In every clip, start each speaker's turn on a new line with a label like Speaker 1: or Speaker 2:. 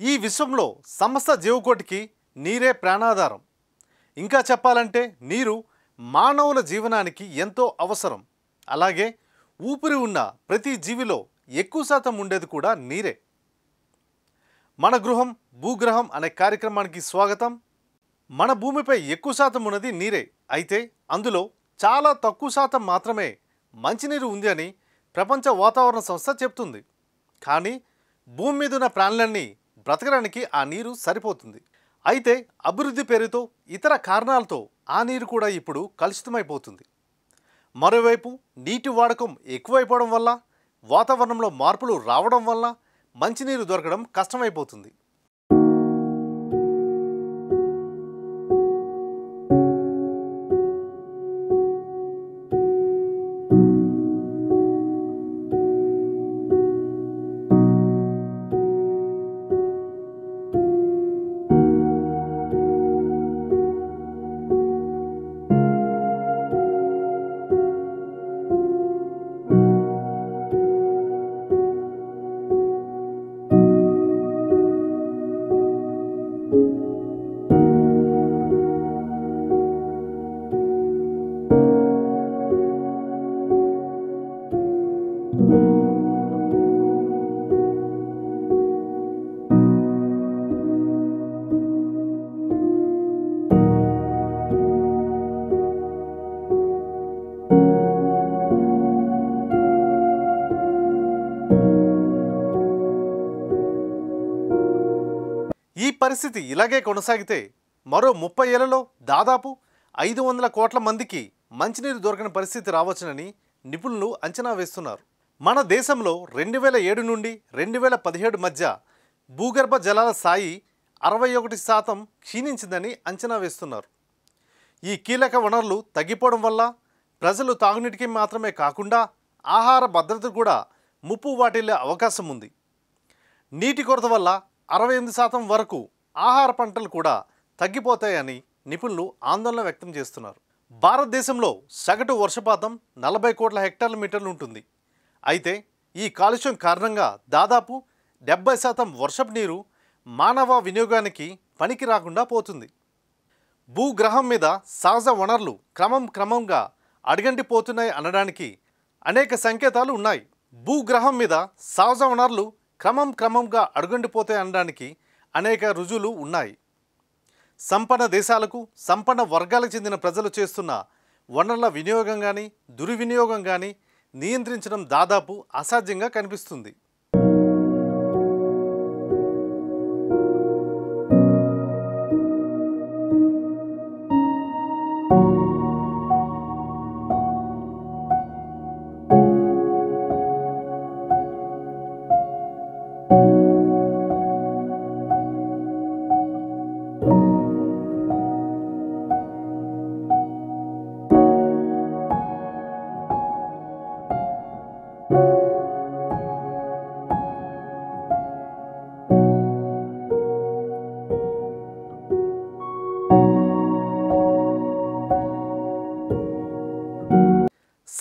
Speaker 1: ఈ విశ్వంలో సమస్త జీవకోటికి నీరే ప్రాణాధారం. ఇంకా చెప్పాలంటే నీరు మానవుల జీవనానికి ఎంతో అవసరం. అలాగే ఊపిరి ఉన్న ప్రతి జీవిలో ఎక్కువ శాతం ఉండేది కూడా నీరే. మన గృహం భూగ్రహం అనే కార్యక్రమానికి స్వాగతం. మన భూమిపై ఎక్కువ శాతం ఉన్నది నీరే. అయితే అందులో చాలా తక్కువ శాతం మాత్రమే మంచినీరు ఉంది అని ప్రపంచ వాతావరణ సంస్థ చెప్తుంది. కానీ భూమి మీద ఉన్న ప్రాణులన్నీ బ్రతకడానికి ఆ నీరు సరిపోతుంది. అయితే అభివృద్ధి పేరుతో ఇతర కారణాలతో ఆ నీరు కూడా ఇప్పుడు కలుషితమైపోతుంది. మరోవైపు నీటి వాడకం ఎక్కువైపోవడం వల్ల, వాతావరణంలో మార్పులు రావడం వల్ల మంచినీరు దొరకడం కష్టమైపోతుంది. ఈ పరిస్థితి ఇలాగే కొనసాగితే మరో 30 ఏళ్లలో దాదాపు 500 కోట్ల మందికి మంచినీరు దొరకని పరిస్థితి రావచ్చునని నిపుణులు అంచనా వేస్తున్నారు. మన దేశంలో 2007 నుండి 2017 మధ్య భూగర్భ జలాల స్థాయి 61% క్షీణించిందని అంచనా వేస్తున్నారు. ఈ కీలక వనరులు తగ్గిపోవడం వల్ల ప్రజలు తాగునీటికి మాత్రమే కాకుండా ఆహార భద్రత కూడా ముప్పు వాటిల్లే అవకాశం ఉంది. నీటి కొరత వల్ల 68% వరకు ఆహార పంటలు కూడా తగ్గిపోతాయని నిపుణులు ఆందోళన వ్యక్తం చేస్తున్నారు. భారతదేశంలో సగటు వర్షపాతం 40 కోట్ల హెక్టార్ల మీటర్లు ఉంటుంది. అయితే ఈ కాలుష్యం కారణంగా దాదాపు 70% వర్షపు నీరు మానవ వినియోగానికి పనికి రాకుండా పోతుంది. భూగ్రహం మీద సహజ వనరులు క్రమంగా అడుగంటిపోతున్నాయి అనడానికి అనేక సంకేతాలు ఉన్నాయి. భూగ్రహం మీద సహజ వనరులు క్రమంగా అడుగంటిపోతాయి అనడానికి అనేక రుజువులు ఉన్నాయి. సంపన్న దేశాలకు, సంపన్న వర్గాలకు చెందిన ప్రజలు చేస్తున్న వనరుల వినియోగం కానీ దుర్వినియోగం కానీ నియంత్రించడం దాదాపు అసాధ్యంగా కనిపిస్తుంది.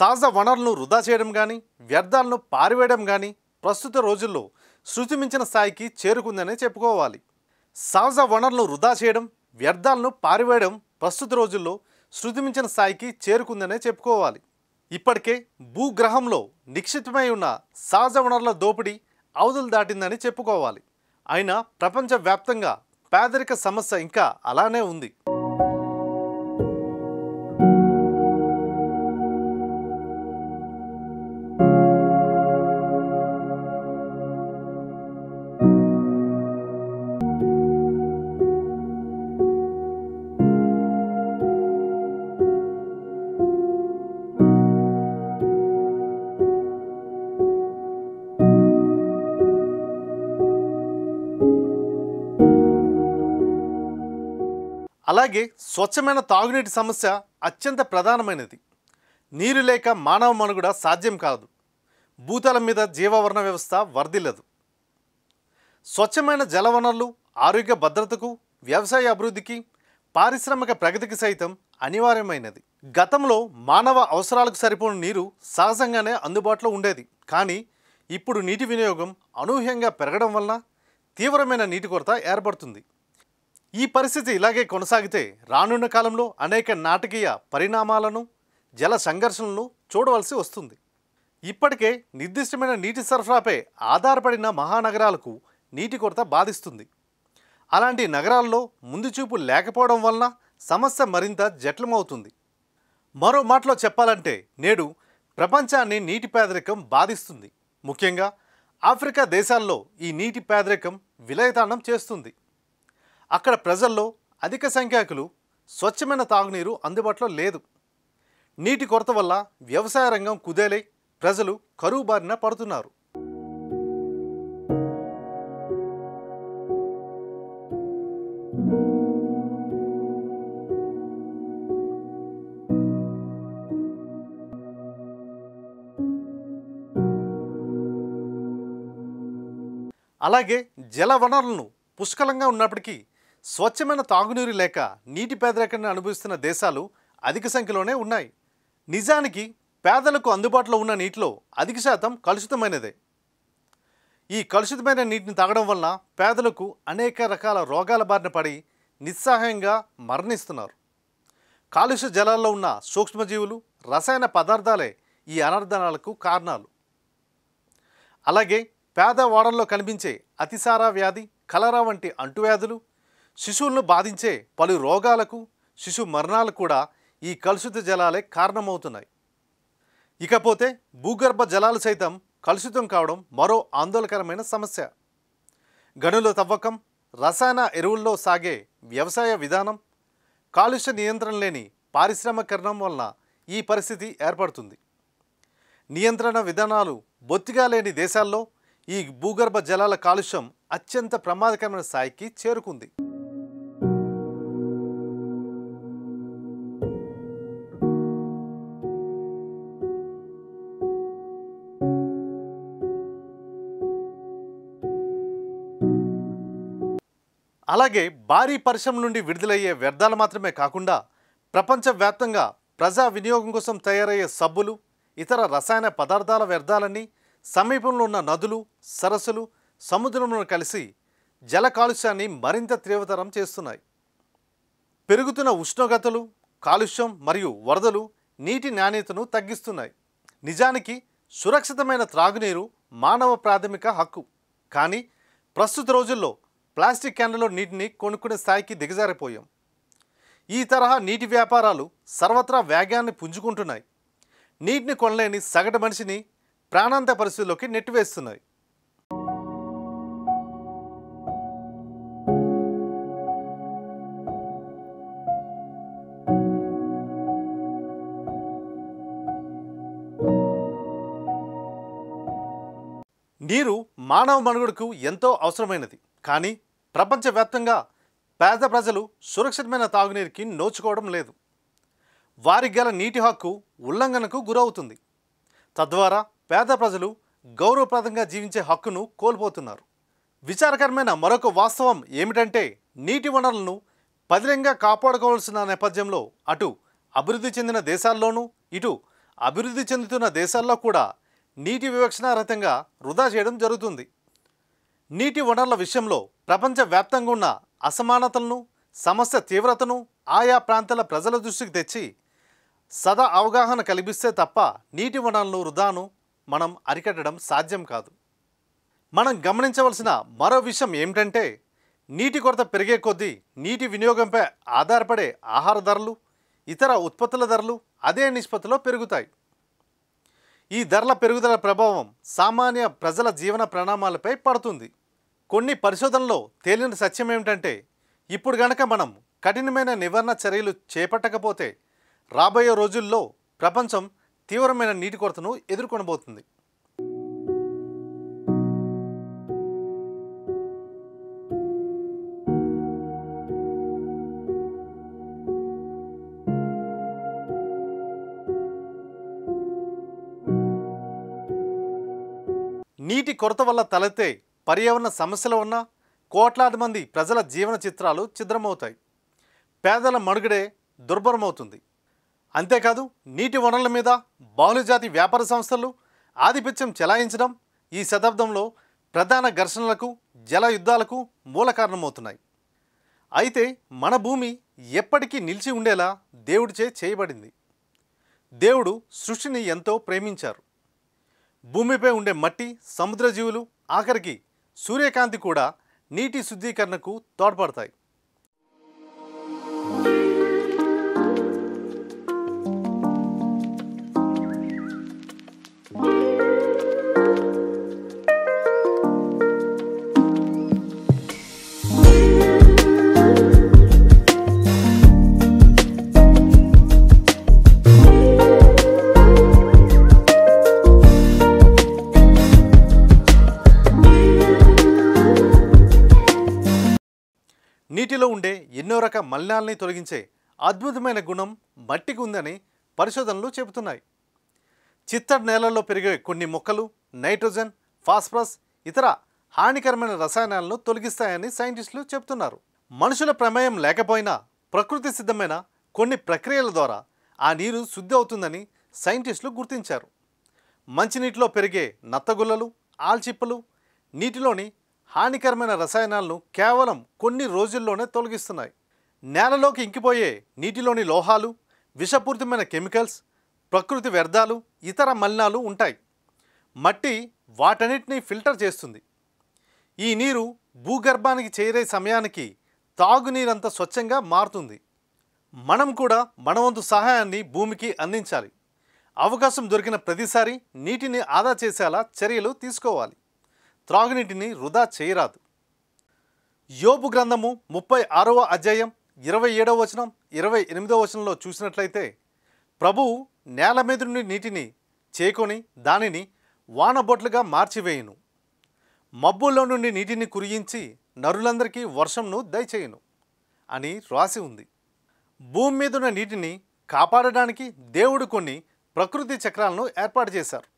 Speaker 1: సహజ వనరులను వృధా చేయడం కానీ వ్యర్థాలను పారివేయడం కానీ ప్రస్తుత రోజుల్లో శృతిమించిన స్థాయికి చేరుకుందనే చెప్పుకోవాలి. సహజ వనరులను వృధా చేయడం, వ్యర్థాలను పారివేయడం ప్రస్తుత రోజుల్లో శృతిమించిన స్థాయికి చేరుకుందనే చెప్పుకోవాలి. ఇప్పటికే భూగ్రహంలో నిక్షిప్తమై ఉన్న సహజ వనరుల దోపిడీ అవధులు దాటిందని చెప్పుకోవాలి. అయినా ప్రపంచవ్యాప్తంగా పేదరిక సమస్య ఇంకా అలానే ఉంది. అలాగే స్వచ్ఛమైన తాగునీటి సమస్య అత్యంత ప్రధానమైనది. నీరు లేక మానవ మనుగడ సాధ్యం కాదు. భూతలం మీద జీవవర్ణ వ్యవస్థ వర్ధిల్లదు. స్వచ్ఛమైన జలవనరులు ఆరోగ్య భద్రతకు, వ్యవసాయ అభివృద్ధికి, పారిశ్రామిక ప్రగతికి సైతం అనివార్యమైనది. గతంలో మానవ అవసరాలకు సరిపోని నీరు సహజంగానే అందుబాటులో ఉండేది. కానీ ఇప్పుడు నీటి వినియోగం అనూహ్యంగా పెరగడం వలన తీవ్రమైన నీటి కొరత ఏర్పడుతుంది. ఈ పరిస్థితి ఇలాగే కొనసాగితే రానున్న కాలంలో అనేక నాటకీయ పరిణామాలను, జల సంఘర్షణలను చూడవలసి వస్తుంది. ఇప్పటికే నిర్దిష్టమైన నీటి సరఫరాపై ఆధారపడిన మహానగరాలకు నీటి కొరత బాధిస్తుంది. అలాంటి నగరాల్లో ముందు చూపు లేకపోవడం వలన సమస్య మరింత జటిలమవుతుంది. మరో మాటలో చెప్పాలంటే నేడు ప్రపంచాన్ని నీటి పేదరికం బాధిస్తుంది. ముఖ్యంగా ఆఫ్రికా దేశాల్లో ఈ నీటి పేదరికం విలయతాండం చేస్తుంది. అక్కడ ప్రజల్లో అధిక సంఖ్యాకులు స్వచ్ఛమైన తాగునీరు అందుబాటులో లేదు. నీటి కొరత వల్ల వ్యవసాయ రంగం కుదేలై ప్రజలు కరువు బారిన పడుతున్నారు. అలాగే జల వనరులను పుష్కలంగా ఉన్నప్పటికీ స్వచ్ఛమైన తాగునీరు లేక నీటి పేదరికాన్ని అనుభవిస్తున్న దేశాలు అధిక సంఖ్యలోనే ఉన్నాయి. నిజానికి పేదలకు అందుబాటులో ఉన్న నీటిలో అధిక శాతం కలుషితమైనదే. ఈ కలుషితమైన నీటిని తాగడం వలన పేదలకు అనేక రకాల రోగాల బారిన పడి నిస్సహాయంగా మరణిస్తున్నారు. కాలుష్య జలాల్లో ఉన్న సూక్ష్మజీవులు, రసాయన పదార్థాలే ఈ అనర్థాలకు కారణాలు. అలాగే పేద వాడల్లో కనిపించే అతిసార వ్యాధి, కలరా వంటి అంటువ్యాధులు, శిశువులను బాధించే పలు రోగాలకు, శిశు మరణాలకు కూడా ఈ కలుషిత జలాలే కారణమవుతున్నాయి. ఇకపోతే భూగర్భ జలాలు సైతం కలుషితం కావడం మరో ఆందోళనకరమైన సమస్య. గనుల తవ్వకం, రసాయన ఎరువుల్లో సాగే వ్యవసాయ విధానం, కాలుష్య నియంత్రణ లేని పారిశ్రామికీకరణం వలన ఈ పరిస్థితి ఏర్పడుతుంది. నియంత్రణ విధానాలు బొత్తిగా లేని దేశాల్లో ఈ భూగర్భ జలాల కాలుష్యం అత్యంత ప్రమాదకరమైన స్థాయికి చేరుకుంది. అలాగే భారీ పరిశ్రమల నుండి విడుదలయ్యే వ్యర్థాలు మాత్రమే కాకుండా ప్రపంచవ్యాప్తంగా ప్రజా వినియోగం కోసం తయారయ్యే సబ్బులు, ఇతర రసాయన పదార్థాల వ్యర్థాలన్నీ సమీపంలో ఉన్న నదులు, సరస్సులు, సముద్రంలో కలిసి జల కాలుష్యాన్ని మరింత తీవ్రతరం చేస్తున్నాయి. పెరుగుతున్న ఉష్ణోగ్రతలు, కాలుష్యం మరియు వరదలు నీటి నాణ్యతను తగ్గిస్తున్నాయి. నిజానికి సురక్షితమైన త్రాగునీరు మానవ ప్రాథమిక హక్కు. కానీ ప్రస్తుత రోజుల్లో ప్లాస్టిక్ క్యాన్లలో నీటిని కొనుక్కునే స్థాయికి దిగజారిపోయాం. ఈ తరహా నీటి వ్యాపారాలు సర్వత్రా వేగాన్ని పుంజుకుంటున్నాయి. నీటిని కొనలేని సగటు మనిషిని ప్రాణాంతక పరిస్థితుల్లోకి నెట్టివేస్తున్నాయి. నీరు మానవ మనుగడకు ఎంతో అవసరమైనది. కానీ ప్రపంచవ్యాప్తంగా పేద ప్రజలు సురక్షితమైన తాగునీరుకి నోచుకోవడం లేదు. వారికి గల నీటి హక్కు ఉల్లంఘనకు గురవుతుంది. తద్వారా పేద ప్రజలు గౌరవప్రదంగా జీవించే హక్కును కోల్పోతున్నారు. విచారకరమైన మరొక వాస్తవం ఏమిటంటే నీటి వనరులను పదిలంగా కాపాడుకోవాల్సిన నేపథ్యంలో అటు అభివృద్ధి చెందిన దేశాల్లోనూ ఇటు అభివృద్ధి చెందుతున్న దేశాల్లో కూడా నీటి వివక్షణారహితంగా వృధా చేయడం జరుగుతుంది. నీటి వనరుల విషయంలో ప్రపంచవ్యాప్తంగా ఉన్న అసమానతలను, సమస్య తీవ్రతను ఆయా ప్రాంతాల ప్రజల దృష్టికి తెచ్చి సదా అవగాహన కల్పిస్తే తప్ప నీటి వనరుల వృధాను మనం అరికట్టడం సాధ్యం కాదు. మనం గమనించవలసిన మరో విషయం ఏమిటంటే నీటి కొరత పెరిగే కొద్దీ నీటి వినియోగంపై ఆధారపడే ఆహార ధరలు, ఇతర ఉత్పత్తుల ధరలు అదే నిష్పత్తిలో పెరుగుతాయి. ఈ ధరల పెరుగుదల ప్రభావం సామాన్య ప్రజల జీవన ప్రణామాలపై పడుతుంది. కొన్ని పరిశోధనల్లో తేలిన సత్యం ఏమిటంటే ఇప్పుడు గనక మనం కఠినమైన నివారణ చర్యలు చేపట్టకపోతే రాబోయే రోజుల్లో ప్రపంచం తీవ్రమైన నీటి కొరతను ఎదుర్కొనబోతుంది. నీటి కొరత వల్ల తలెత్తే పర్యావరణ సమస్యలు ఉన్న కోట్లాది మంది ప్రజల జీవన చిత్రాలు ఛిద్రమవుతాయి. పేదల మనుగడే దుర్భరమవుతుంది. అంతేకాదు నీటి వనరుల మీద బహుళజాతి వ్యాపార సంస్థలు ఆధిపత్యం చెలాయించడం ఈ శతాబ్దంలో ప్రధాన ఘర్షణలకు జల యుద్ధాలకు మూల కారణమవుతున్నాయి. అయితే మన భూమి ఎప్పటికీ నిలిచి ఉండేలా దేవుడిచే చేయబడింది. దేవుడు సృష్టిని ఎంతో ప్రేమించారు. భూమిపై ఉండే మట్టి, సముద్ర జీవులు, ఆఖరికి సూర్యకాంతి కూడా నీటి శుద్ధీకరణకు తోడ్పడతాయి. నీటిలో ఉండే ఎన్నో రకాల మలినాల్ని తొలగించే అద్భుతమైన గుణం మట్టికి ఉందని పరిశోధనలు చెబుతున్నాయి. చిత్తడి నేలల్లో పెరిగే కొన్ని మొక్కలు నైట్రోజన్, ఫాస్ఫరస్, ఇతర హానికరమైన రసాయనాలను తొలగిస్తాయని సైంటిస్టులు చెబుతున్నారు. మనుషుల ప్రమేయం లేకపోయినా ప్రకృతి సిద్ధమైన కొన్ని ప్రక్రియల ద్వారా ఆ నీరు శుద్ధి అవుతుందని సైంటిస్టులు గుర్తించారు. మంచినీటిలో పెరిగే నత్తగుల్లలు, ఆల్చిప్పలు నీటిలోని హానికరమైన రసాయనాలను కేవలం కొన్ని రోజుల్లోనే తొలగిస్తున్నాయి. నేలలోకి ఇంకిపోయే నీటిలోని లోహాలు, విషపూరితమైన కెమికల్స్, ప్రకృతి వ్యర్థాలు, ఇతర మలినాలు ఉంటాయి. మట్టి వాటన్నిటినీ ఫిల్టర్ చేస్తుంది. ఈ నీరు భూగర్భానికి చేరే సమయానికి తాగునీరంత స్వచ్ఛంగా మారుతుంది. మనం కూడా మన వంతు సహాయాన్ని భూమికి అందించాలి. అవకాశం దొరికిన ప్రతిసారి నీటిని ఆదా చేసేలా చర్యలు తీసుకోవాలి. త్రాగునీటిని వృధా చేయరాదు. యోబు గ్రంథము 36వ అధ్యాయం 27వ వచనం 28వ వచనంలో చూసినట్లయితే, ప్రభువు నేల మీద నుండి నీటిని చేకొని దానిని వానబొట్లుగా మార్చివేయును, మబ్బుల్లో నుండి నీటిని కురియించి నరులందరికీ వర్షంను దయచేయును అని రాసి ఉంది. భూమి మీద ఉన్న నీటిని కాపాడడానికి దేవుడు కొన్ని ప్రకృతి చక్రాలను ఏర్పాటు చేశారు.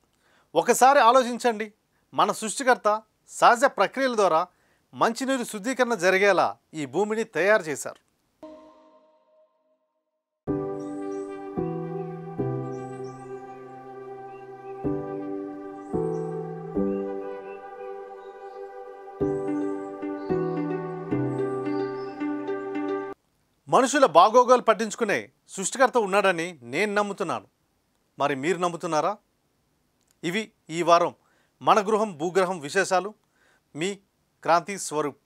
Speaker 1: ఒకసారి ఆలోచించండి, మన సృష్టికర్త సహజ ప్రక్రియల ద్వారా మంచినీరు శుద్ధీకరణ జరిగేలా ఈ భూమిని తయారు చేశారు. మనుషుల బాగోగులు పట్టించుకునే సృష్టికర్త ఉన్నాడని నేను నమ్ముతున్నాను. మరి మీరు నమ్ముతున్నారా? ఇవి ఈ వారం మన గృహం భూగ్రహం విశేషాలు. మీ క్రాంతి స్వరూప్.